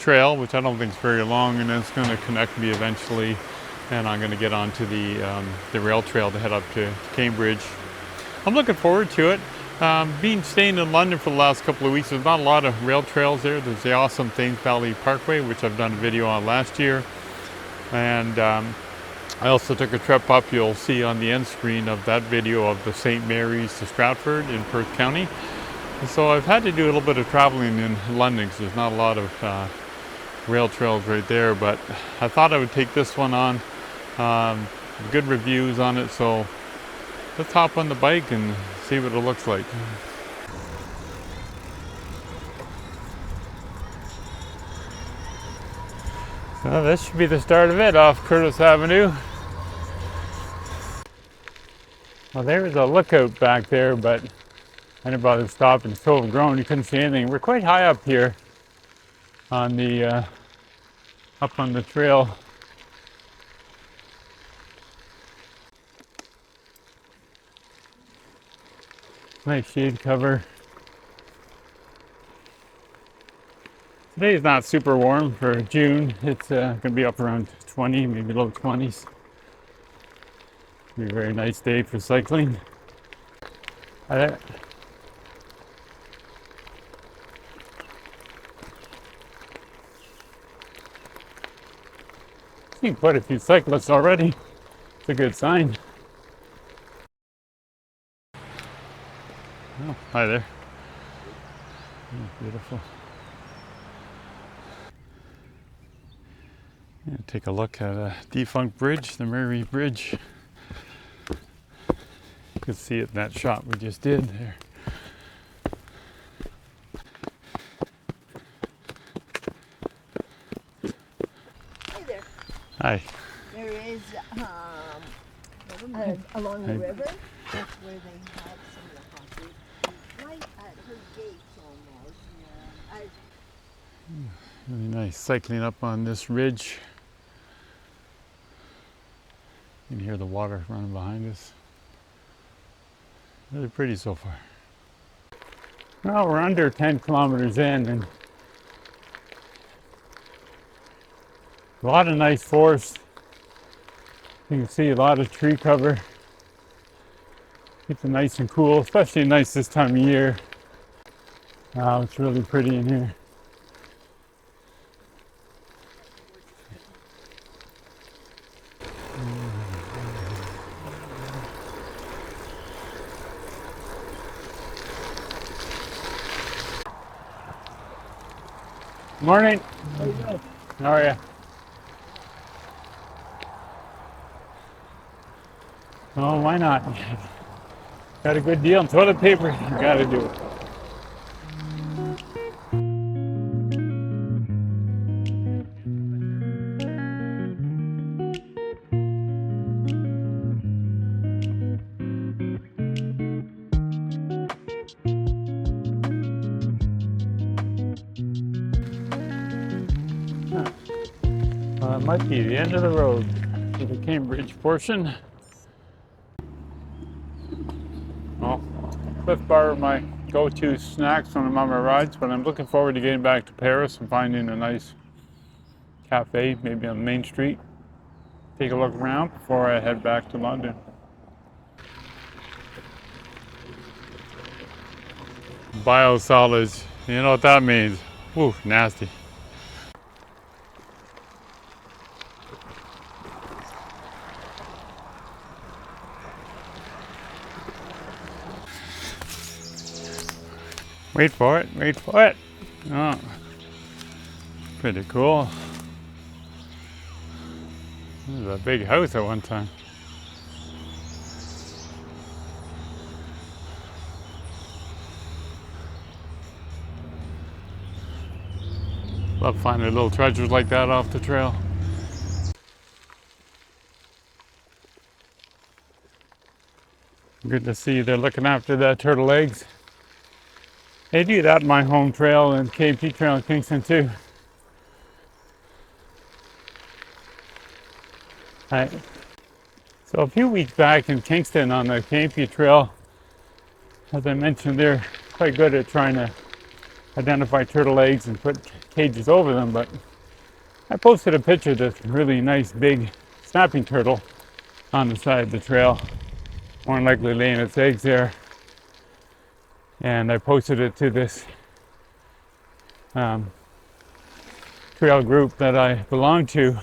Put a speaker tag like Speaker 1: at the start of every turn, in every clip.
Speaker 1: trail, which I don't think is very long, and it's going to connect me eventually. And I'm going to get onto the rail trail to head up to Cambridge. I'm looking forward to it. Staying in London for the last couple of weeks, there's not a lot of rail trails there. There's the awesome Thames Valley Parkway, which I've done a video on last year. And I also took a trip up, you'll see on the end screen of that video, of the St. Mary's to Stratford in Perth County. And so I've had to do a little bit of traveling in London because there's not a lot of rail trails right there, but I thought I would take this one on. Good reviews on it, so let's hop on the bike and see what it looks like. So this should be the start of it off Curtis Avenue. Well, there was a lookout back there, but I didn't bother to stop. It's so overgrown you couldn't see anything. We're quite high up here on the up on the trail. Nice shade cover. Today is not super warm for June. It's going to be up around 20, maybe low 20s. Be a very nice day for cycling. Seen quite a few cyclists already. It's a good sign. Oh, hi there. Oh, beautiful. Yeah, take a look at a defunct bridge, the Murray Bridge. You could see it in that shot we just did there.
Speaker 2: Hey there.
Speaker 1: Hi.
Speaker 2: There is along the river. That's where they have some of the concrete. Right at her gates almost.
Speaker 1: Really nice cycling up on this ridge. You can hear the water running behind us. Really pretty so far. Well, we're under 10 kilometers in, and a lot of nice forest. You can see a lot of tree cover. Keeps it nice and cool, especially nice this time of year. It's really pretty in here. Morning.
Speaker 2: How you doing?
Speaker 1: How are you? Oh, why not? Got a good deal on toilet paper, you gotta do it. It might be the end of the road to the Cambridge portion. Well, Cliff Bar are my go-to snacks when I'm on my rides, but I'm looking forward to getting back to Paris and finding a nice cafe, maybe on Main Street. Take a look around before I head back to London. Biosolids, you know what that means? Woo, nasty. Wait for it, wait for it. Oh, pretty cool. This is a big house at one time. Love finding little treasures like that off the trail. Good to see they're looking after the turtle eggs. They do that in my home trail and KP trail in Kingston too. So a few weeks back in Kingston on the KP trail, as I mentioned, they're quite good at trying to identify turtle eggs and put cages over them, but I posted a picture of this really nice big snapping turtle on the side of the trail, more than likely laying its eggs there. And I posted it to this trail group that I belong to.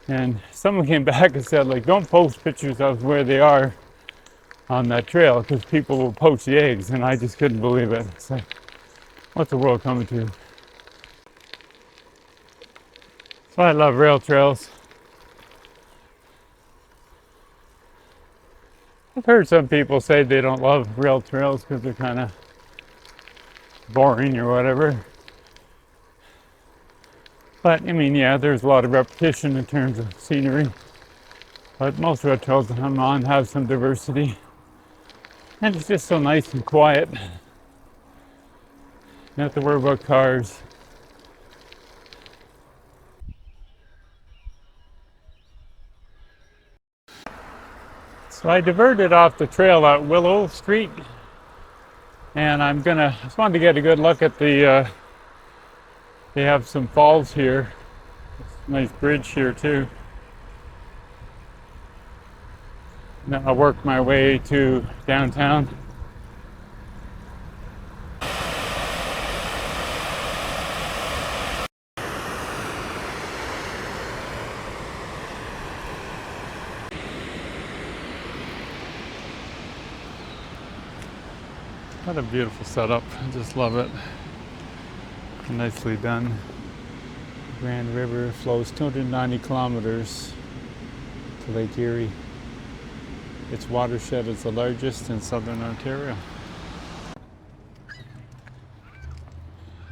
Speaker 1: And someone came back and said, like, don't post pictures of where they are on that trail because people will poach the eggs. And I just couldn't believe it. It's like, what's the world coming to? So I love rail trails. I've heard some people say they don't love rail trails because they're kind of boring or whatever. But I mean, yeah, there's a lot of repetition in terms of scenery. But most rail trails that I'm on have some diversity. And it's just so nice and quiet. You don't have to worry about cars. So I diverted off the trail at Willow Street. And just wanted to get a good look at the, they have some falls here. Nice bridge here too. Now I'll work my way to downtown. What a beautiful setup. I just love it. Nicely done. Grand River flows 290 kilometers to Lake Erie. Its watershed is the largest in southern Ontario.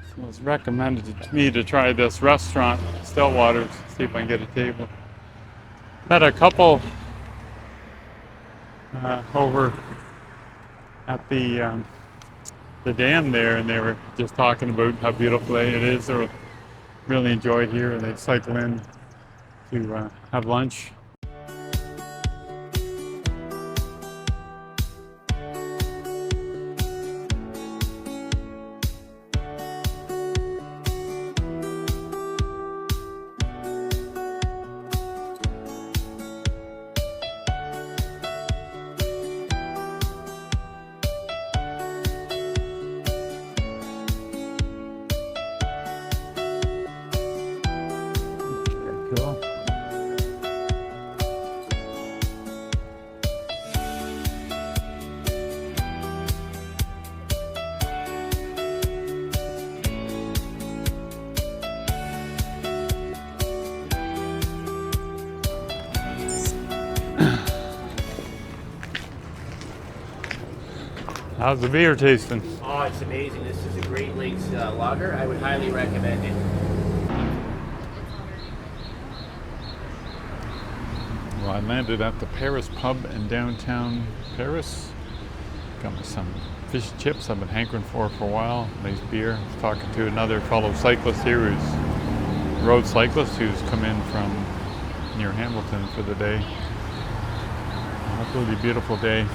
Speaker 1: So it's recommended to me to try this restaurant, Stillwater's, see if I can get a table. Met a couple over at the dam there, and they were just talking about how beautiful it is. They really enjoyed here, and they cycle in to have lunch. Cool. How's the beer tasting?
Speaker 3: Oh, it's amazing. This is a Great Lakes lager. I would highly recommend it.
Speaker 1: Well, I landed at the Paris pub in downtown Paris. Got me some fish and chips I've been hankering for a while. Nice beer. Talking to another fellow cyclist here who's a road cyclist who's come in from near Hamilton for the day. Absolutely beautiful day.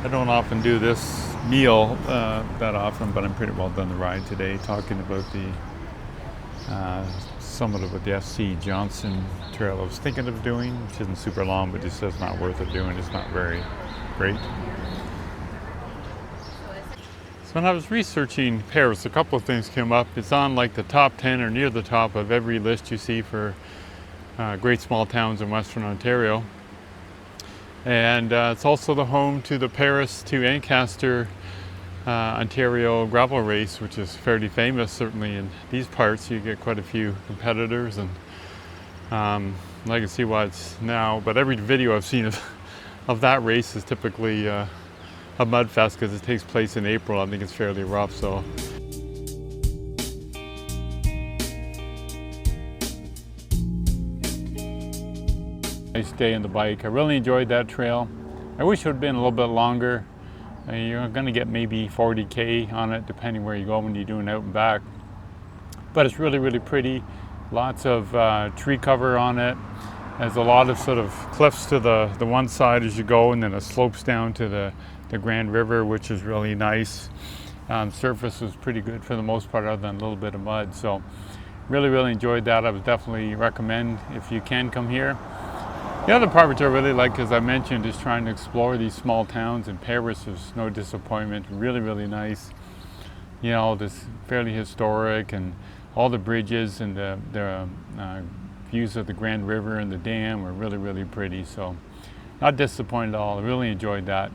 Speaker 1: I don't often do this meal that often, but I'm pretty well done the ride today, talking about the somewhat about the FC Johnson trail I was thinking of doing, which isn't super long, but just says not worth it doing. It's not very great. So when I was researching Paris, a couple of things came up. It's on like the top 10 or near the top of every list you see for great small towns in Western Ontario. And it's also the home to the Paris to Ancaster Ontario Gravel Race, which is fairly famous, certainly in these parts. You get quite a few competitors, and I can see why it's now, but every video I've seen of that race is typically a mud fest because it takes place in April. I think it's fairly rough. So. Nice day on the bike. I really enjoyed that trail. I wish it would have been a little bit longer. You're going to get maybe 40K on it, depending where you go when you're doing out and back. But it's really, really pretty. Lots of tree cover on it. There's a lot of sort of cliffs to the one side as you go, and then it slopes down to the Grand River, which is really nice. Surface was pretty good for the most part, other than a little bit of mud. So really enjoyed that. I would definitely recommend if you can come here. The other part which I really like, as I mentioned, is trying to explore these small towns. And Paris was no disappointment. Really nice. You know, this fairly historic, and all the bridges and the views of the Grand River and the dam were really pretty. So not disappointed at all. I really enjoyed that.